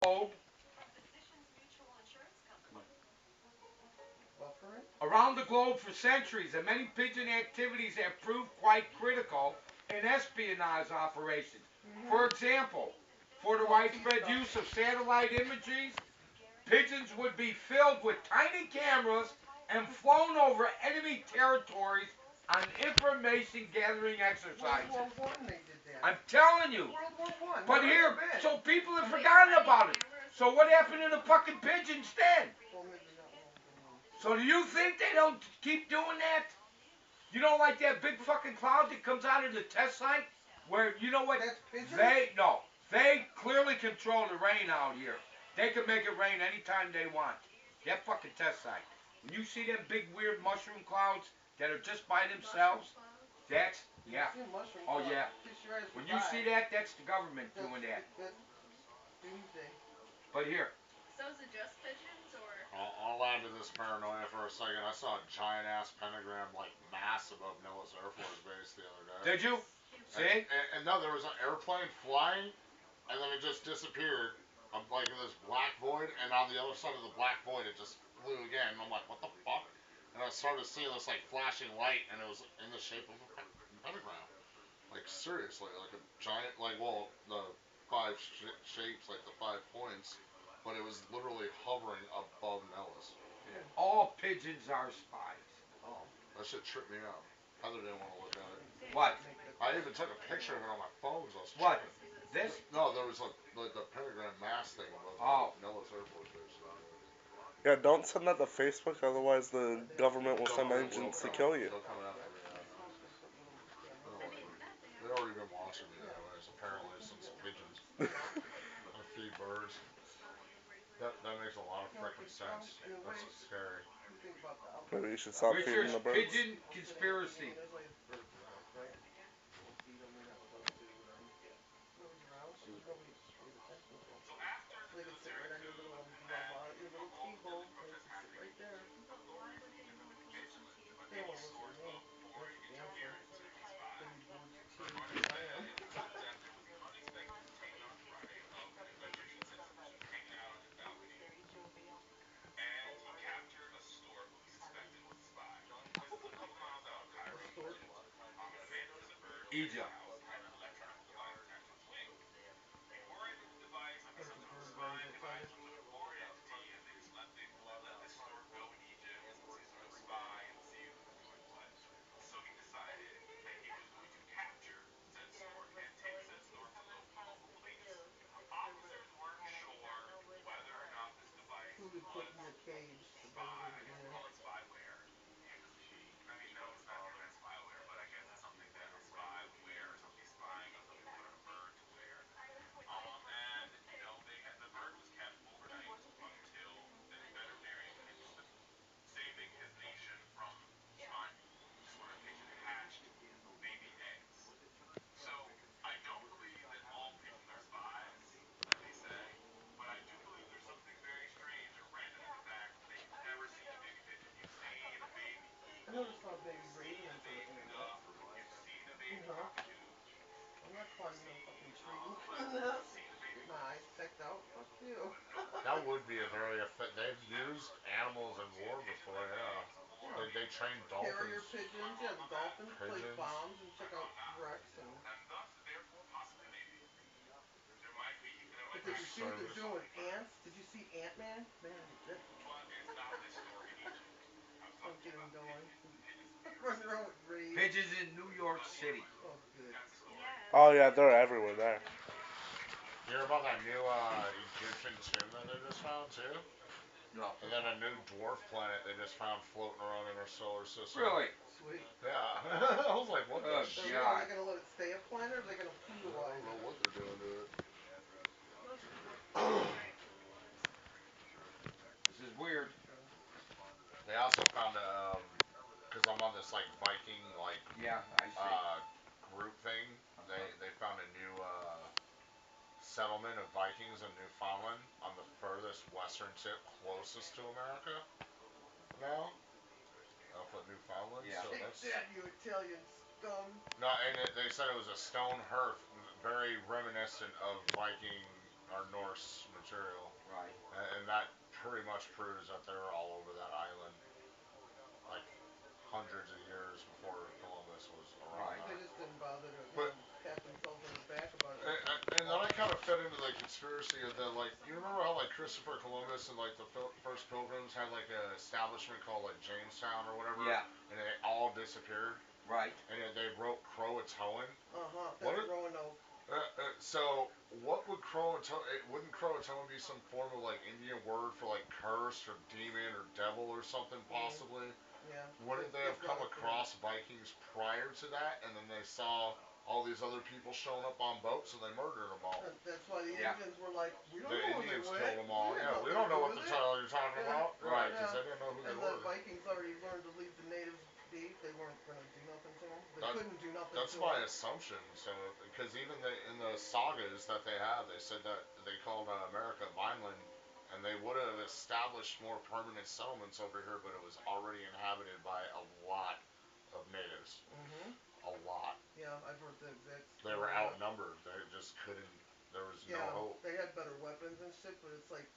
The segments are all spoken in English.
globe. Buffering? Around the globe for centuries, and many pigeon activities have proved quite critical in espionage operations. For example, for the Faulty widespread stuff. use of satellite imagery, pigeons would be filled with tiny cameras and flown over enemy territories on information gathering World exercises. War One they did that. I'm telling you. World War One. But Never heard here, of it. so people have forgotten about it. So what happened to the fucking pigeons then? Well, maybe not World War One. So do you think they don't keep doing that? You don't like that big fucking cloud that comes out of the test site? Where, you know what? That's pigeons? They clearly control the rain out here. They can make it rain anytime they want. That fucking test site. When you see them big weird mushroom clouds that are just by themselves, that's, yeah. I've seen mushroom Oh clouds. yeah. Kiss your eyes When you goodbye. see that, that's the government doing that. That's doomsday. But here. So is it just pigeons or? I'll add to this paranoia for a second. I saw a giant ass pentagram like mass above Nellis Air Force Base the other day. Did you? See? And no, there was an airplane flying, and then it just disappeared. I'm like in this black void, and on the other side of the black void, it just flew again. And I'm like, what the fuck? And I started seeing this like flashing light, and it was in the shape of a pentagram. Like seriously, like a giant, like well, the five shapes, like the 5 points, but it was literally hovering above Nellis. Yeah. All pigeons are spies. Oh. That shit tripped me out. Heather didn't want to look at it. What? I even took a picture of it on my phone because I was What? tripping. This? No, there was like the pentagram mass thing above Oh. Nellis Air Force Base. Yeah, don't send that to Facebook, otherwise the government will send Government will agents to come. kill you. They'll come after me. This house can put little They cameras don't in like it. me. They already been watching me Yeah. anyways. Apparently since pigeons Yeah. and a few birds. That makes a lot of No, freaking but sense. in a That's way, scary. you think about the Maybe outdoors. you should stop feeding Richard's the birds. pigeon Outfit animals. I conspiracy. mean, there's always birds and stuff, right? People feed them. They have stuff too, but nobody's around, so there's nobody pays attention to them. So they can sit right on your little umbrella, your little table, and they can sit right there. But why would they want to listen to you? They don't want to listen to me. That's for damn sure. They'd be bored to tears as I am. A stork? Egypt. Bunch of bird brains, I tell you. Who they put in the cage? The bird in there. I never saw a baby raven until the internet. You know? I'm not climbing no fucking tree looking in that. Get my eyes checked out. Fuck you. That would be a very they've used animals in war before, yeah. Yeah. They trained Carrier dolphins. pigeons. Yeah, the dolphins place Pigeons. bombs and check out wrecks and. But did you see what they're doing with ants? Did you see Ant-Man? Man, that. I'm getting going. Running around with rays. Pigeons in New York City. Oh, good. Yes. Oh yeah, they're everywhere there. You hear about that new Egyptian tomb that they just found too? No. And then a new dwarf planet they just found floating around in our solar system. Really? Sweet. Yeah. I was like, what the Oh shit? Are they God. gonna let it stay a planet or are they gonna I Plutoize don't know it? what they're doing to it. Most dwarf planets are actually water. This is weird. They also found cause I'm on this like Viking like Yeah, I see. group thing. Uh-huh. They found a new settlement of Vikings in Newfoundland on the furthest western tip closest to America now. Off of Newfoundland, Yeah. so Take that's that, you Italian scum. no, and they said it was a stone hearth, very reminiscent of Viking or Norse material. pretty much proves that they were all over that island, like hundreds of years before Columbus was around Right. They there. just didn't bother to, But pat themselves on the back about it. and then I kind of fed into the conspiracy of that, like, you remember how like Christopher Columbus and like the first Pilgrims had like a establishment called like Jamestown or whatever, Yeah. and they all disappeared, Right. and they wrote Croatoan. That's Roanoke. So what would Croatoan? Wouldn't Croatoan be some form of like Indian word for like curse or demon or devil or something possibly? Yeah. Wouldn't they have come across Vikings prior to that, and then they saw all these other people showing up on boats, and they murdered them all? That's why the Yeah. Indians were like, we don't The know where they Indians went. killed them all. We had Yeah, we nothing don't to know do what with the it. hell you're talking about. Right, Right. because they didn't know who they And the were. Vikings already learned to leave the natives be. They weren't gonna do nothing to them. They That, couldn't do nothing that's to my them. assumption. So, because even in the sagas that they have, they said that they called America Vineland, and they would have established more permanent settlements over here, but it was already inhabited by a lot of natives. A lot. Yeah, I've heard the exact They story were of that. outnumbered. They just couldn't. There was no Yeah, hope. they had better weapons and shit, but it's like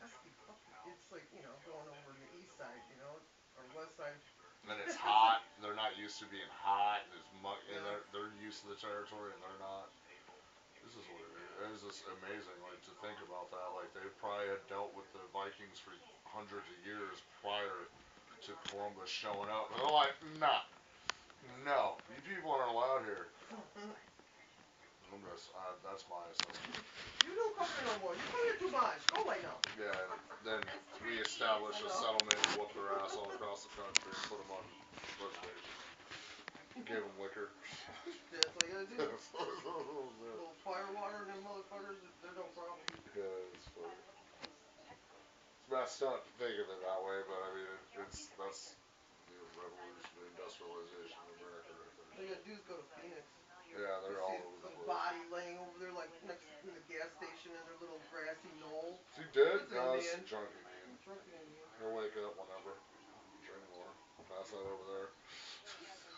pesky fucking. It's like going over to the east side, or west side. And it's hot. They're not used to being hot. There's and Yeah. they're used to the territory, and they're not. This is what it is. It is just amazing, like, to think about that. Like, they probably had dealt with the Vikings for hundreds of years prior to Columbus showing up. And they're like, nah, no, you people aren't allowed here. That's my assumption. You don't come here no more. You come here too much. Go away now. Yeah, and then That's we creepy. established I a know. settlement and whooped their ass all across the country and put them on reservations. Gave them liquor. That's all you gotta do. That's it. Little fire water and them motherfuckers, they're no problem. Yeah, it's funny. It's messed up to think of it that way, but I mean, that's the revolution, the industrialization of America right there. All you gotta do is go to Phoenix. Yeah, You they're see all over the a place. body laying over there, like next in the gas station in their little grassy knoll. Is he dead? That's an No, it's Indian. drunk Indian. Drunken Indian. He'll wake up whenever. Drink more. Pass out over there.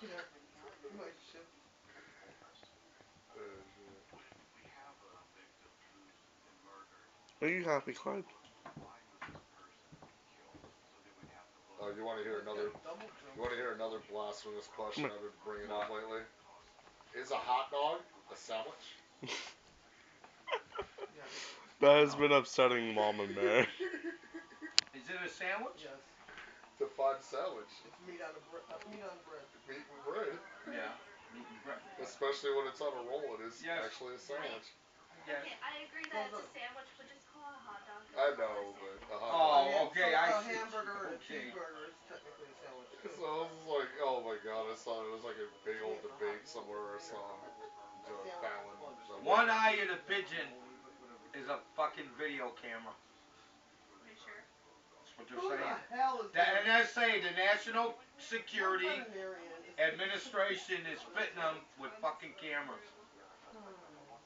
Yeah. He might shift. Shit. Are you happy, Clyde? Oh, you want to hear Oh, he's got another? double You want to jumps. hear another blasphemous Come question here. I've been bringing up What? lately? Is a hot dog a sandwich? Yes. That has been upsetting Mom and Mary. Is it a sandwich? Yes. Define sandwich. It's meat on meat on bread. Meat and bread. Yeah. Meat and bread. Especially when it's on a roll, it is Yes. actually a sandwich. Yes. Okay, I agree So that it's the a sandwich, but just call it a hot dog because I it's not a know, but a sandwich. hot dog. Oh, okay. I a see. hamburger and a Okay. cheeseburger is technically a sandwich So too. I was like, oh my god, I saw it was like a big It's old made for hot debate meals somewhere I over here. saw A sandwich is Fallon. fudge. One eye in a pigeon is a fucking video camera. Are you sure? That's what they're Who saying. the hell is And they're saying the National What Security veterinarian is Administration is fitting them with fucking cameras. Well,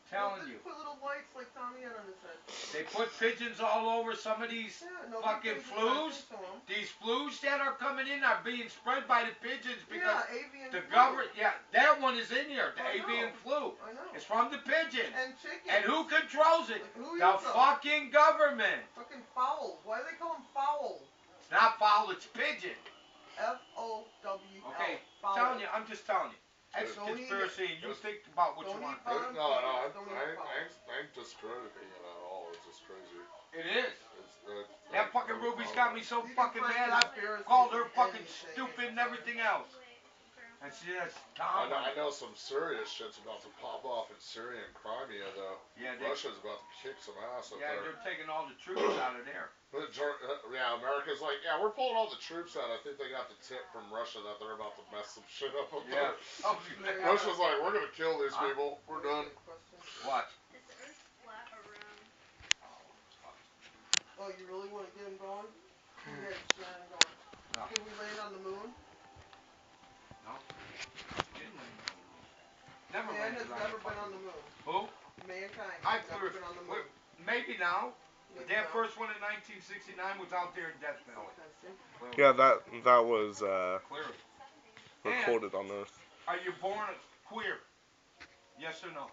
Telling just you. put little lights like Tommy had on his head. They put pigeons all over some of these Yeah, nobody fucking pays flus. attention to 'em. These flus that are coming in are being spread by the pigeons because Yeah, avian the flu. government. Yeah, that one is in here. The I avian know. flu. I know. It's from the pigeons. And chickens. And who controls it? Like, who The eats 'em? fucking government. Fucking fowls. Why do they call them fowl? It's not fowl. It's pigeon. F-O-W-L. Okay, Fowl. telling you. I'm just telling you. That's Don't eat conspiracy, it. and you think about what you Don't want. eat bottom No, feeders. I, Don't I, eat ain't, I, fowl. ain't, I ain't discrediting it at all. It's just crazy. It is. That That fucking Ruby's got me so You can fucking find mad. I conspiracies called her in fucking anything stupid and anytime. everything else. Wait, Grandpa. And she just I down on I it. know some serious shit's about to pop off in Syria and Crimea, though. Yeah, Russia's about to kick some ass up there. they're taking all the troops out of there. Yeah, America's like, yeah, we're pulling all the troops out. I think they got the tip from Russia that they're about to mess some shit up Yeah. there. Oh, Russia's like, we're gonna kill these Huh? people. We're done. Question? What? Is the Earth flat or round? Oh, fuck. Oh, you really want to get him going? Who had Sharon going? No. Did we land on the moon? No. She didn't land on the moon. Never Man landed has on never the been fucking on the moon. moon. Who? Mankind I has never been on the moon. maybe now. But Maybe that now. first one in 1969 was out there in Death Valley. I see. Clearly. Yeah, that was Clearly. recorded on Earth. Are you born queer? Yes or no?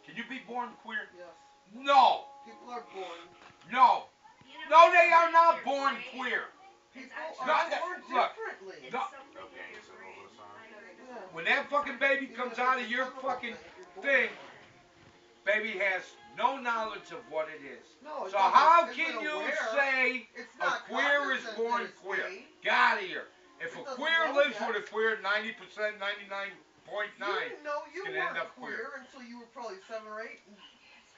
Can you be born queer? Yes. No. People are born. No. You born brain. queer. It's People actually are Not just, that, born look, differently. it's the, No something in gang your symbols brain. this time. I never just Yeah. when that fucking baby Even comes if out it's of a your chemical fucking thing, you're born thing, different. baby has no knowledge of what it is. No, it So doesn't. how Isn't can you aware. say It's a not queer is cognizant that born it's queer? gay. Get out of here. If It a doesn't queer know lives yet. with a queer 90%, 99.9, You didn't know you gonna end weren't up queer. until you were probably 7 or 8. And,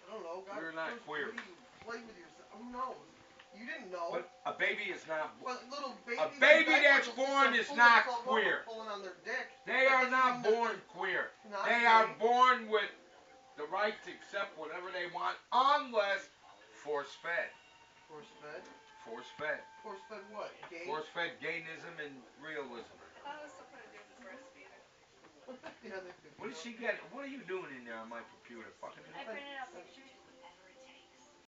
I don't know. God, Queer or not first queer. maybe you played with yourself. Who knows? You didn't know. But a baby is not. But little A babies in baby diapers that's will sit born there and is pull not themselves queer. over, pulling on their dick. They That are doesn't not mean that born they're queer. not They gay. are born with the right to accept whatever they want, unless force-fed. Force-fed? Force-fed. Force-fed what? Gay? Force-fed gayism and realism. I thought it was something to do with breastfeeding. Yeah, they could. What is she getting? What are you doing in there on my computer? Fucking. I printed out I- pictures.